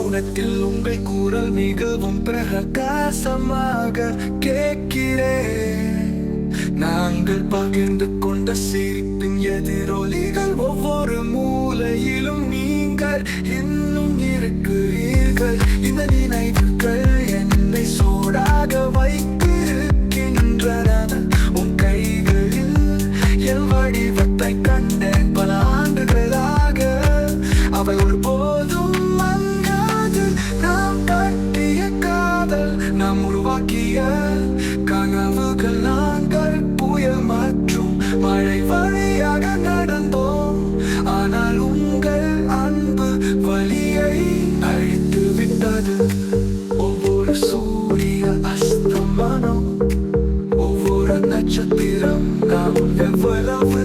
மௌனத்தில் உங்கள் குரல் மிகவும் பிரகாசமாக கேட்கிறேன். நாங்கள் பகிர்ந்து கொண்ட சிரிப்பின் எதிரொலிகள், ஒவ்வொரு மூலையிலும் நீங்கள் இன்னும் இருக்கிறீர்கள். இந்த நினைவுகள் என்னை சூடாக வைத்திருக்கின்றன. உன் கைகளில் என் வடிவத்தை கண்டேன் பல ஆண்டுகளாக. அவை ஒருபோதும் மங்காது. நாம் கட்டிய காதல், நாம் உருவாக்கிய கனவுகள். நாங்கள் புயல் மற்றும் மழை வழியாக நடந்தோம். ஆனால் உங்கள் அன்பு வலியை அழித்து விட்டது. ஒவ்வொரு சூரிய அஸ்தமனம், ஒவ்வொரு நட்சத்திரம், நாம் எவ்வளவு